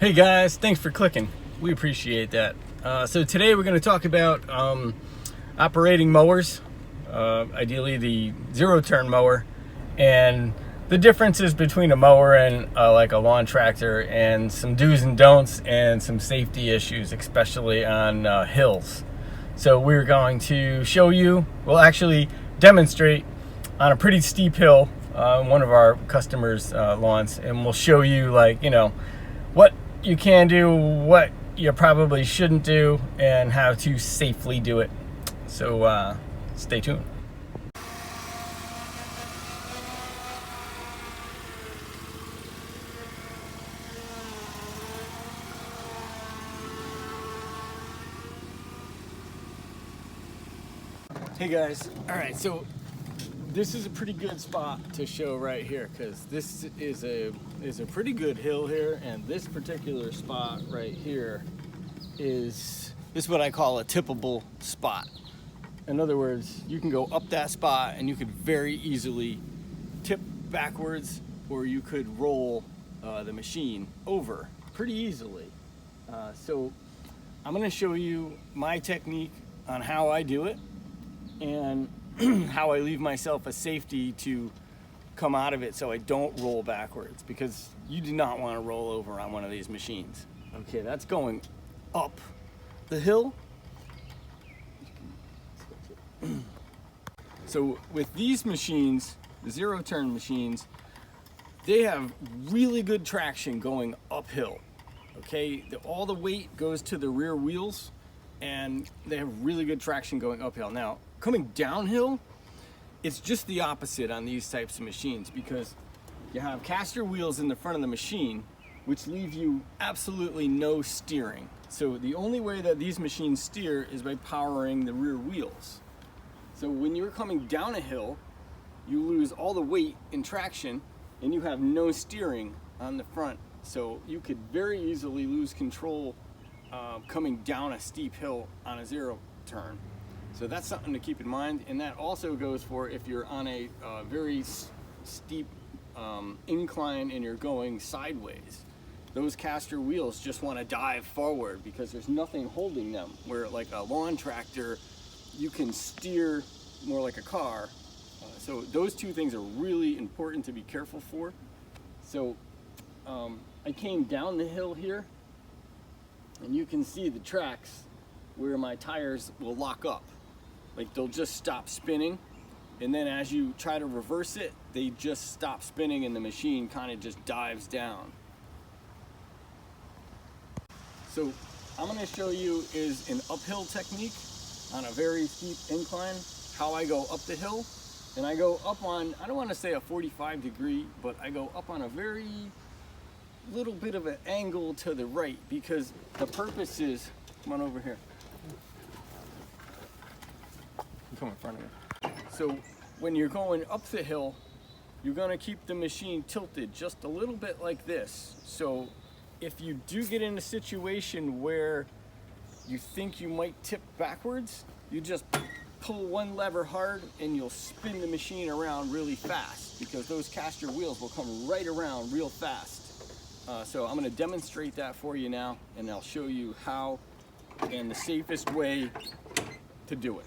Hey guys, thanks for clicking. We appreciate that. So today we're going to talk about operating mowers, ideally the zero-turn mower, and the differences between a mower and like a lawn tractor, and some do's and don'ts and some safety issues, especially on hills. So we're going to show you, we'll actually demonstrate on a pretty steep hill on one of our customers' lawns, and we'll show you, like, you know, what you can do, what you probably shouldn't do, and how to safely do it. So stay tuned. Hey guys, all right, so this is a pretty good spot to show right here, because this is a pretty good hill here, and this particular spot right here is what I call a tippable spot. In other words, you can go up that spot and you could very easily tip backwards, or you could roll the machine over pretty easily. So I'm going to show you my technique on how I do it, and how I leave myself a safety to come out of it so I don't roll backwards, because you do not want to roll over on one of these machines. Okay, that's going up the hill. So with these machines, the zero-turn machines, they have really good traction going uphill. Okay, all the weight goes to the rear wheels, and they have really good traction going uphill. Now, coming downhill, it's just the opposite on these types of machines, because you have caster wheels in the front of the machine, which leave you absolutely no steering. So the only way that these machines steer is by powering the rear wheels. So when you're coming down a hill, you lose all the weight and traction, and you have no steering on the front. So you could very easily lose control coming down a steep hill on a zero turn. So that's something to keep in mind, and that also goes for if you're on a very steep incline and you're going sideways. Those caster wheels just want to dive forward because there's nothing holding them, where like a lawn tractor, you can steer more like a car. So those two things are really important to be careful for. So I came down the hill here, and you can see the tracks where my tires will lock up. Like, they'll just stop spinning, and then as you try to reverse it, they just stop spinning and the machine kind of just dives down. So I'm going to show you is an uphill technique on a very steep incline, how I go up the hill. And I go up on, I don't want to say a 45 degree, but I go up on a very little bit of an angle to the right, because the purpose is, come on over here. Come in front of me. So when you're going up the hill, you're going to keep the machine tilted just a little bit like this. So if you do get in a situation where you think you might tip backwards, you just pull one lever hard and you'll spin the machine around really fast, because those caster wheels will come right around real fast. So I'm going to demonstrate that for you now, and I'll show you how and the safest way to do it.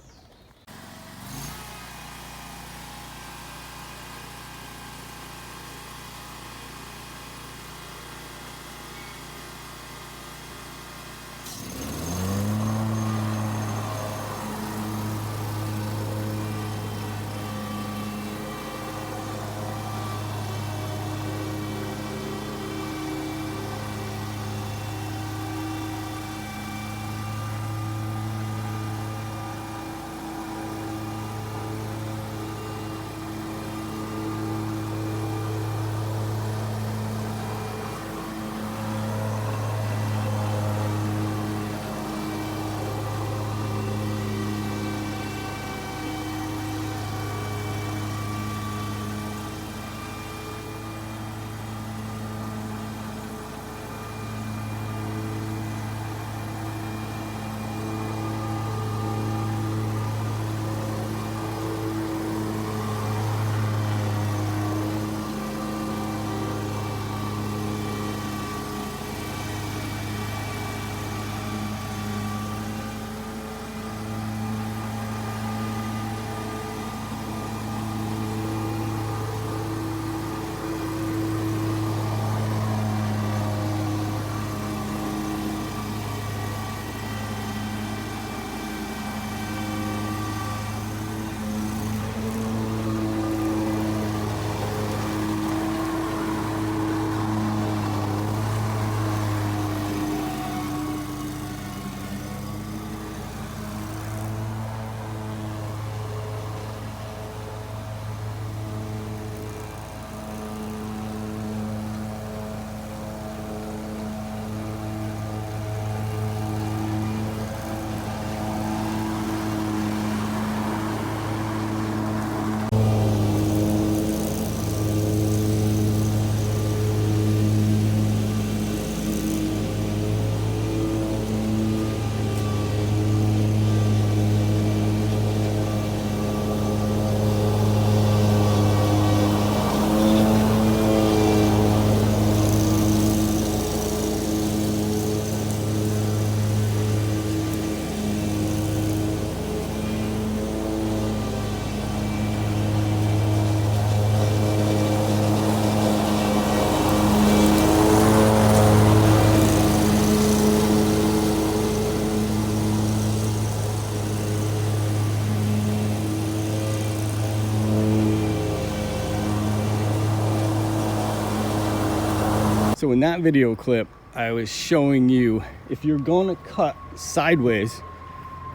in that video clip, I was showing you, if you're going to cut sideways,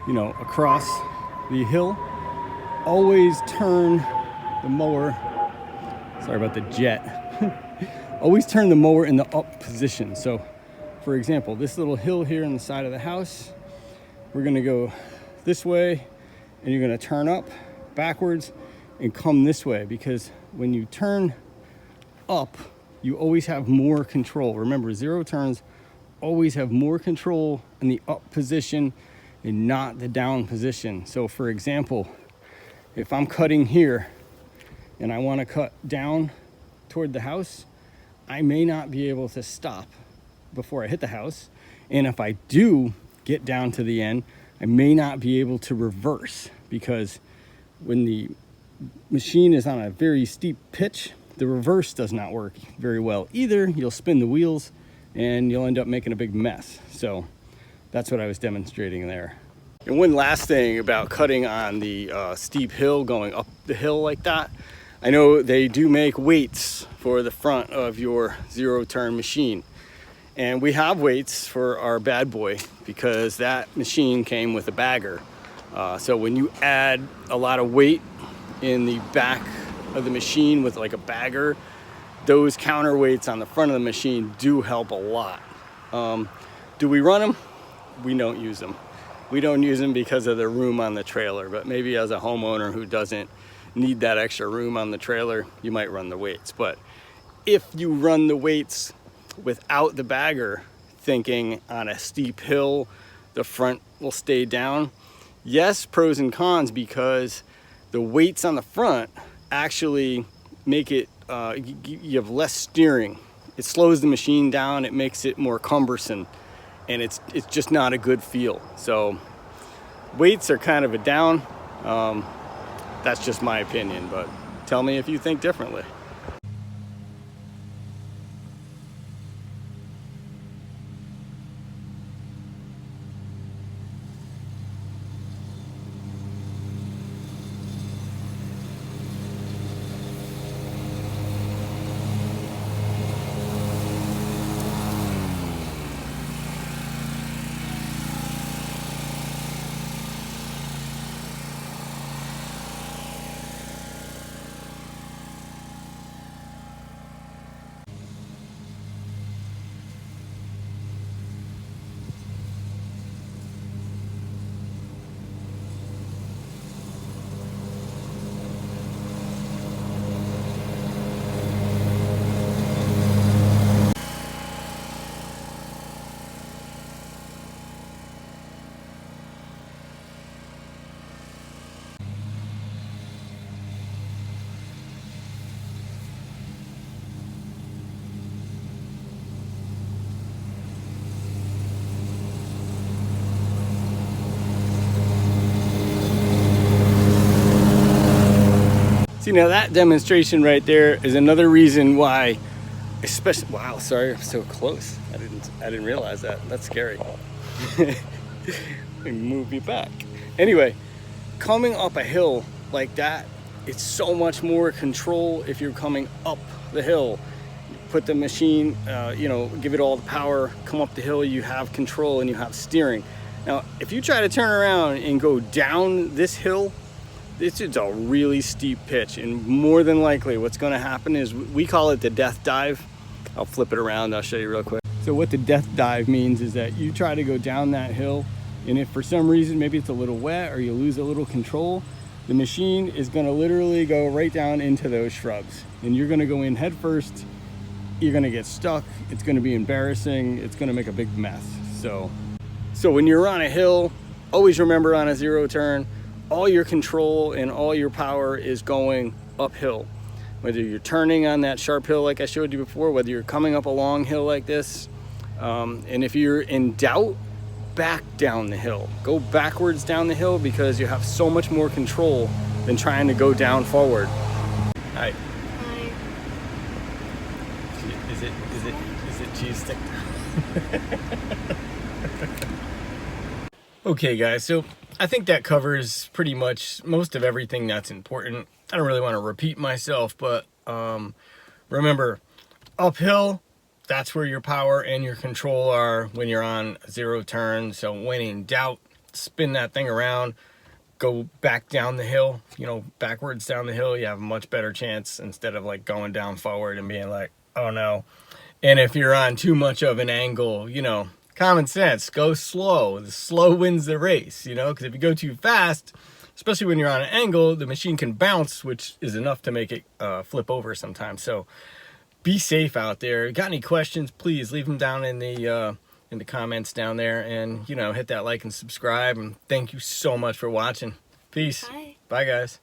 you know, across the hill, always turn the mower, sorry about the jet, always turn the mower in the up position. So for example, this little hill here on the side of the house, we're gonna go this way, and you're gonna turn up backwards and come this way, because when you turn up, you always have more control. Remember, zero turns always have more control in the up position and not the down position. So for example, if I'm cutting here and I want to cut down toward the house, I may not be able to stop before I hit the house. And if I do get down to the end, I may not be able to reverse, because when the machine is on a very steep pitch, the reverse does not work very well either. You'll spin the wheels and you'll end up making a big mess. So that's what I was demonstrating there. And one last thing about cutting on the steep hill, going up the hill like that, I know they do make weights for the front of your zero turn machine. And we have weights for our bad boy because that machine came with a bagger. So when you add a lot of weight in the back of the machine with like a bagger, those counterweights on the front of the machine do help a lot. Do we run them? We don't use them. We don't use them because of the room on the trailer, but maybe as a homeowner who doesn't need that extra room on the trailer, you might run the weights. But if you run the weights without the bagger, thinking on a steep hill the front will stay down, yes, pros and cons, because the weights on the front actually make it, you have less steering. It slows the machine down, it makes it more cumbersome, and it's just not a good feel. So weights are kind of a down. That's just my opinion, but tell me if you think differently. See, now that demonstration right there is another reason why, especially, wow, sorry, I'm so close. I didn't realize that. That's scary. Move me back. Anyway, coming up a hill like that, it's so much more control if you're coming up the hill. You put the machine, you know, give it all the power, come up the hill, you have control and you have steering. Now, if you try to turn around and go down this hill, this is a really steep pitch, and more than likely what's going to happen is, we call it the death dive. I'll flip it around, I'll show you real quick. So what the death dive means is that you try to go down that hill, and if for some reason maybe it's a little wet or you lose a little control, the machine is going to literally go right down into those shrubs, and you're going to go in head first. You're going to get stuck. It's going to be embarrassing. It's going to make a big mess. So when you're on a hill, always remember, on a zero turn, all your control and all your power is going uphill. Whether you're turning on that sharp hill like I showed you before, whether you're coming up a long hill like this, and if you're in doubt, back down the hill. Go backwards down the hill, because you have so much more control than trying to go down forward. Hi. Hi. Is it cheese stick? Okay guys, so I think that covers pretty much most of everything that's important. I don't really want to repeat myself, but remember, uphill, that's where your power and your control are when you're on 0 turn. So when in doubt, spin that thing around, go back down the hill, you know, backwards down the hill. You have a much better chance instead of like going down forward and being like, oh no. And if you're on too much of an angle, you know, common sense, go slow. The slow wins the race, you know, because if you go too fast, especially when you're on an angle, the machine can bounce, which is enough to make it flip over sometimes. So be safe out there. Got any questions, please leave them down in the comments down there, and, you know, hit that like and subscribe, and thank you so much for watching. Peace. Bye. Bye, guys.